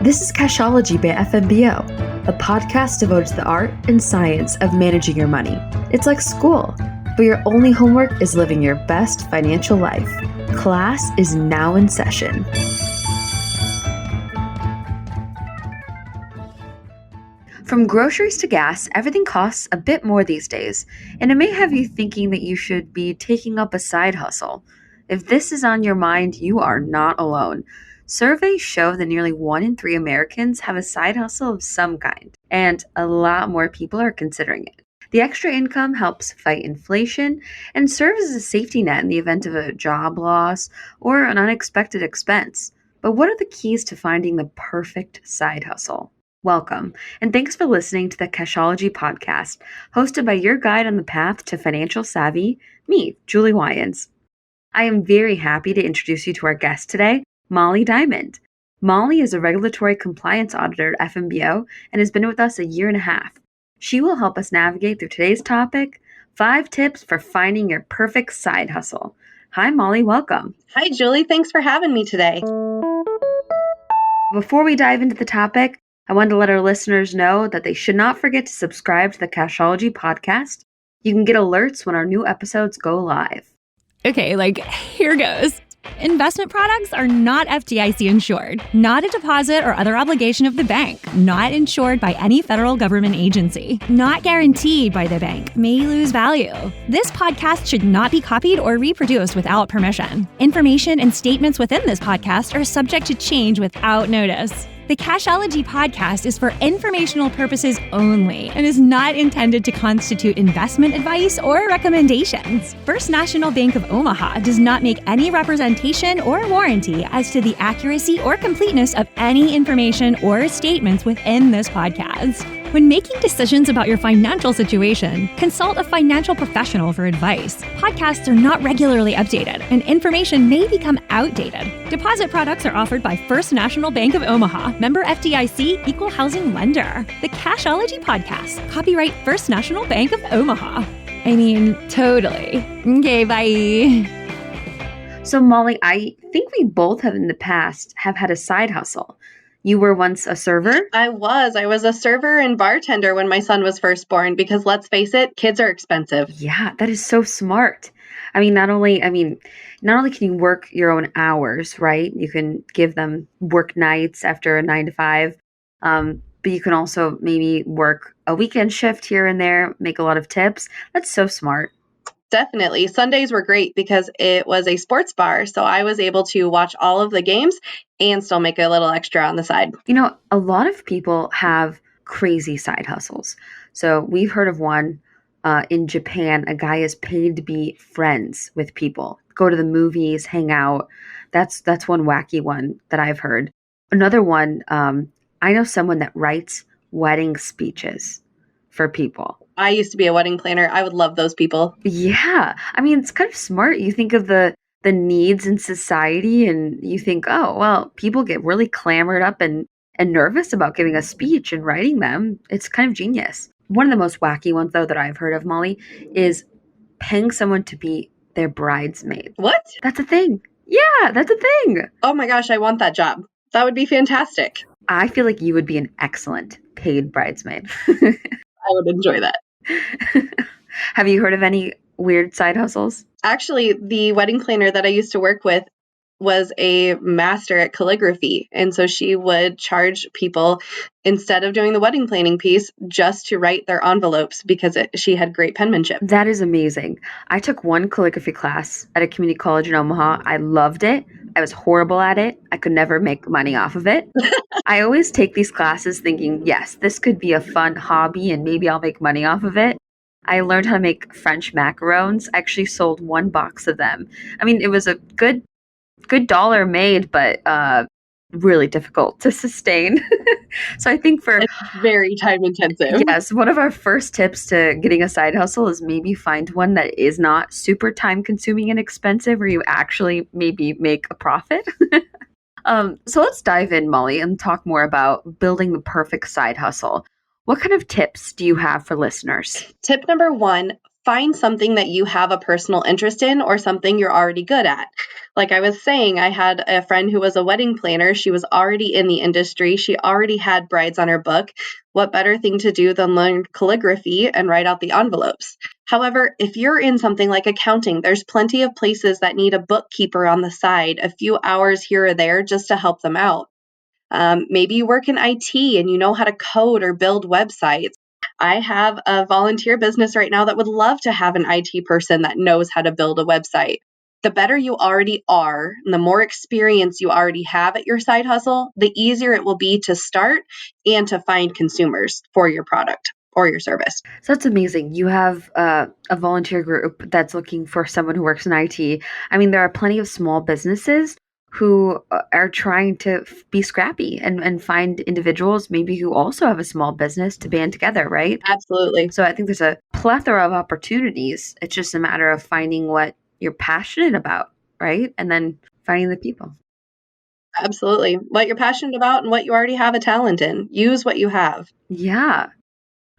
This is Cashology by FMBO, a podcast devoted to the art and science of managing your money. It's like school, but your only homework is living your best financial life. Class is now in session. From groceries to gas, everything costs a bit more these days, and it may have you thinking that you should be taking up a side hustle. If this is on your mind, you are not alone. Surveys show that nearly 1 in 3 Americans have a side hustle of some kind, and a lot more people are considering it. The extra income helps fight inflation and serves as a safety net in the event of a job loss or an unexpected expense. But what are the keys to finding the perfect side hustle? Welcome, and thanks for listening to the Cashology podcast, hosted by your guide on the path to financial savvy, me, Julie Wyans. I am very happy to introduce you to our guest today, Molly Diamond. Molly is a regulatory compliance auditor at FMBO and has been with us a year and a half. She will help us navigate through today's topic, 5 tips for finding your perfect side hustle. Hi, Molly. Welcome. Hi, Julie. Thanks for having me today. Before we dive into the topic, I wanted to let our listeners know that they should not forget to subscribe to the Cashology podcast. You can get alerts when our new episodes go live. Okay, here goes. Investment products are not FDIC insured, not a deposit or other obligation of the bank, not insured by any federal government agency, not guaranteed by the bank, may lose value. This podcast should not be copied or reproduced without permission. Information and statements within this podcast are subject to change without notice. The Cashology podcast is for informational purposes only and is not intended to constitute investment advice or recommendations. First National Bank of Omaha does not make any representation or warranty as to the accuracy or completeness of any information or statements within this podcast. When making decisions about your financial situation, consult a financial professional for advice. Podcasts are not regularly updated, and information may become outdated. Deposit products are offered by First National Bank of Omaha, member FDIC, equal housing lender. The Cashology podcast, copyright First National Bank of Omaha. Totally. Okay, bye. So, Molly, I think we both have in the past have had a side hustle. You were once a server? I was a server and bartender when my son was first born because let's face it, kids are expensive. Yeah, that is so smart. Not only can you work your own hours, right? You can give them work nights after a 9 to 5. But you can also maybe work a weekend shift here and there, make a lot of tips. That's so smart. Definitely. Sundays were great because it was a sports bar. So I was able to watch all of the games and still make a little extra on the side. A lot of people have crazy side hustles. So we've heard of one in Japan. A guy is paid to be friends with people, go to the movies, hang out. That's one wacky one that I've heard. Another one, I know someone that writes wedding speeches for people. I used to be a wedding planner. I would love those people. Yeah. It's kind of smart. You think of the needs in society and you think, oh, well, people get really clamored up and nervous about giving a speech and writing them. It's kind of genius. One of the most wacky ones, though, that I've heard of, Molly, is paying someone to be their bridesmaid. What? That's a thing. Yeah, that's a thing. Oh my gosh, I want that job. That would be fantastic. I feel like you would be an excellent paid bridesmaid. I would enjoy that. Have you heard of any weird side hustles? Actually, the wedding planner that I used to work with was a master at calligraphy. And so she would charge people, instead of doing the wedding planning piece, just to write their envelopes because she had great penmanship. That is amazing. I took one calligraphy class at a community college in Omaha. I loved it. I was horrible at it. I could never make money off of it. I always take these classes thinking, yes, this could be a fun hobby and maybe I'll make money off of it. I learned how to make French macarons. I actually sold 1 box of them. It was a good dollar made, but really difficult to sustain. So I think it's very time intensive. Yes, one of our first tips to getting a side hustle is maybe find one that is not super time consuming and expensive, where you actually maybe make a profit. So let's dive in, Molly, and talk more about building the perfect side hustle. What kind of tips do you have for listeners? Tip number 1, find something that you have a personal interest in or something you're already good at. Like I was saying, I had a friend who was a wedding planner. She was already in the industry. She already had brides on her book. What better thing to do than learn calligraphy and write out the envelopes? However, if you're in something like accounting, there's plenty of places that need a bookkeeper on the side, a few hours here or there just to help them out. Maybe you work in IT and you know how to code or build websites. I have a volunteer business right now that would love to have an IT person that knows how to build a website. The better you already are, and the more experience you already have at your side hustle, the easier it will be to start and to find consumers for your product or your service. So that's amazing. You have a volunteer group that's looking for someone who works in IT. I mean, there are plenty of small businesses who are trying to be scrappy and find individuals maybe who also have a small business to band together, right? Absolutely. So I think there's a plethora of opportunities. It's just a matter of finding what you're passionate about, right? And then finding the people. Absolutely. What you're passionate about and what you already have a talent in. Use what you have. Yeah.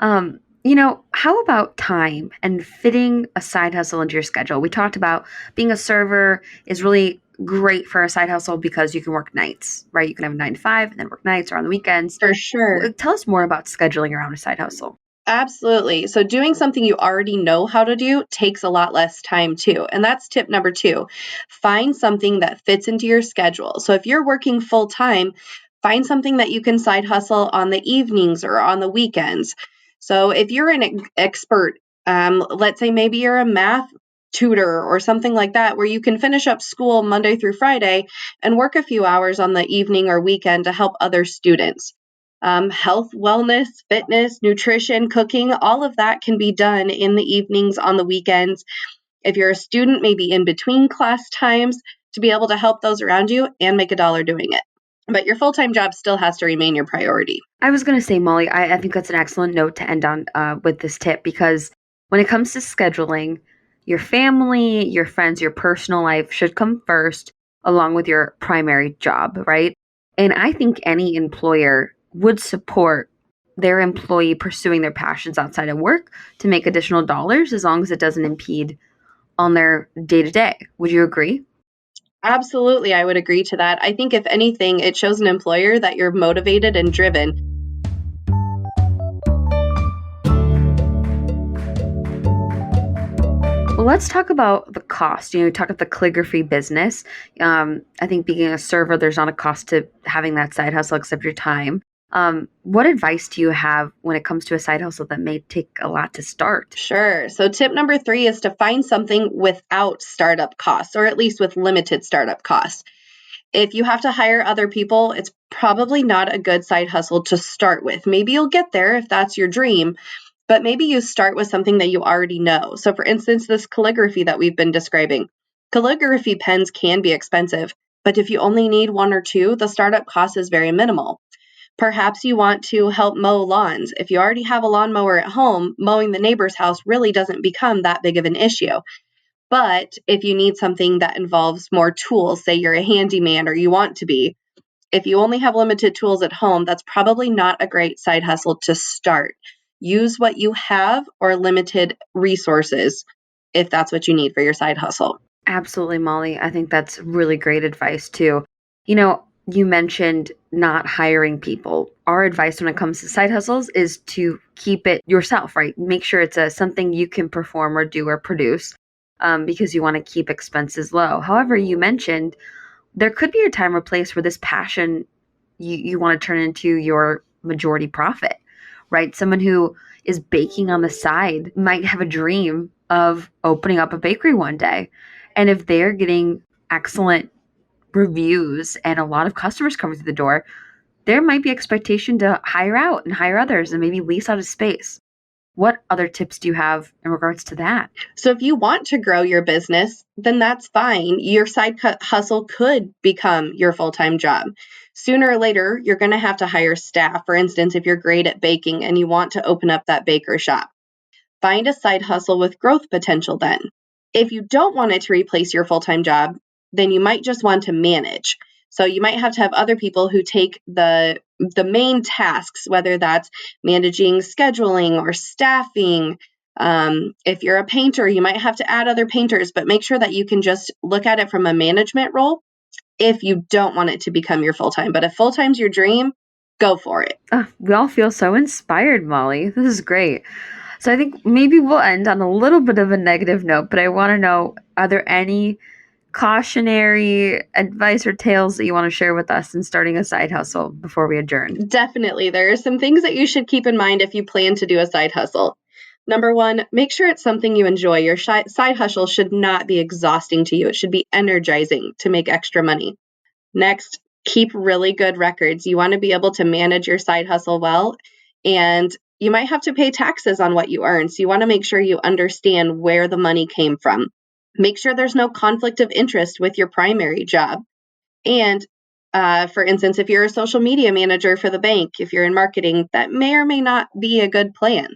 How about time and fitting a side hustle into your schedule? We talked about being a server is really great for a side hustle because you can work nights, right? You can have a 9 to 5 and then work nights or on the weekends. For sure. Tell us more about scheduling around a side hustle. Absolutely. So, doing something you already know how to do takes a lot less time, too. And that's tip number 2. Find something that fits into your schedule. So, if you're working full time, find something that you can side hustle on the evenings or on the weekends. So, if you're an expert, let's say maybe you're a math tutor or something like that, where you can finish up school Monday through Friday and work a few hours on the evening or weekend to help other students. Health, wellness, fitness, nutrition, cooking, all of that can be done in the evenings, on the weekends. If you're a student, maybe in between class times to be able to help those around you and make a dollar doing it. But your full time job still has to remain your priority. I was going to say, Molly, I think that's an excellent note to end on with this tip because when it comes to scheduling, your family, your friends, your personal life should come first along with your primary job, right? And I think any employer would support their employee pursuing their passions outside of work to make additional dollars as long as it doesn't impede on their day to day. Would you agree? Absolutely, I would agree to that. I think if anything, it shows an employer that you're motivated and driven. Well, let's talk about the cost. You talk about the calligraphy business. I think being a server, there's not a cost to having that side hustle except your time. What advice do you have when it comes to a side hustle that may take a lot to start? Sure. So, tip number 3 is to find something without startup costs, or at least with limited startup costs. If you have to hire other people, it's probably not a good side hustle to start with. Maybe you'll get there if that's your dream, but maybe you start with something that you already know. So, for instance, this calligraphy that we've been describing, calligraphy pens can be expensive, but if you only need 1 or 2, the startup cost is very minimal. Perhaps you want to help mow lawns. If you already have a lawnmower at home, mowing the neighbor's house really doesn't become that big of an issue. But if you need something that involves more tools, say you're a handyman or you want to be, if you only have limited tools at home, that's probably not a great side hustle to start. Use what you have or limited resources if that's what you need for your side hustle. Absolutely, Molly. I think that's really great advice too. You mentioned not hiring people. Our advice when it comes to side hustles is to keep it yourself, right? Make sure it's something you can perform or do or produce because you want to keep expenses low. However, you mentioned there could be a time or place where this passion you want to turn into your majority profit, right? Someone who is baking on the side might have a dream of opening up a bakery one day. And if they're getting excellent reviews and a lot of customers coming through the door, there might be expectation to hire out and hire others and maybe lease out a space. What other tips do you have in regards to that? So if you want to grow your business, then that's fine. Your side hustle could become your full-time job. Sooner or later, you're going to have to hire staff. For instance, if you're great at baking and you want to open up that baker shop, find a side hustle with growth potential then. If you don't want it to replace your full-time job, then you might just want to manage. So you might have to have other people who take the main tasks, whether that's managing scheduling or staffing, If you're a painter, you might have to add other painters, but make sure that you can just look at it from a management role if you don't want it to become your full-time. But if full-time's your dream, go for it. We all feel so inspired, Molly. This is great. So I think maybe we'll end on a little bit of a negative note, but I want to know, are there any cautionary advice or tales that you want to share with us in starting a side hustle before we adjourn? Definitely. There are some things that you should keep in mind if you plan to do a side hustle. Number one, make sure it's something you enjoy. Your side hustle should not be exhausting to you. It should be energizing to make extra money. Next, keep really good records. You want to be able to manage your side hustle well, and you might have to pay taxes on what you earn. So you want to make sure you understand where the money came from. Make sure there's no conflict of interest with your primary job. And for instance, if you're a social media manager for the bank, if you're in marketing, that may or may not be a good plan.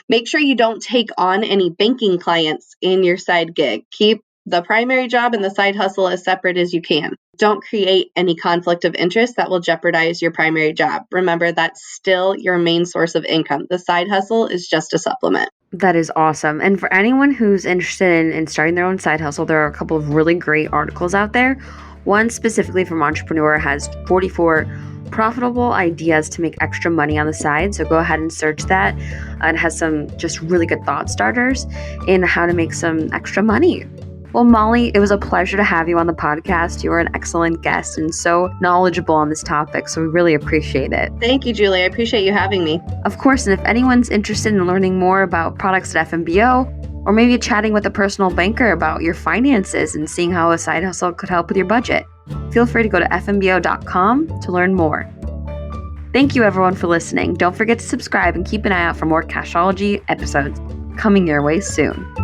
Make sure you don't take on any banking clients in your side gig. Keep the primary job and the side hustle as separate as you can. Don't create any conflict of interest that will jeopardize your primary job. Remember, that's still your main source of income. The side hustle is just a supplement. That is awesome. And for anyone who's interested in starting their own side hustle, there are a couple of really great articles out there. One specifically from Entrepreneur has 44 profitable ideas to make extra money on the side. So go ahead and search that. It has some just really good thought starters in how to make some extra money. Well, Molly, it was a pleasure to have you on the podcast. You were an excellent guest and so knowledgeable on this topic, so we really appreciate it. Thank you, Julie. I appreciate you having me. Of course, and if anyone's interested in learning more about products at FMBO, or maybe chatting with a personal banker about your finances and seeing how a side hustle could help with your budget, feel free to go to fmbo.com to learn more. Thank you, everyone, for listening. Don't forget to subscribe and keep an eye out for more Cashology episodes coming your way soon.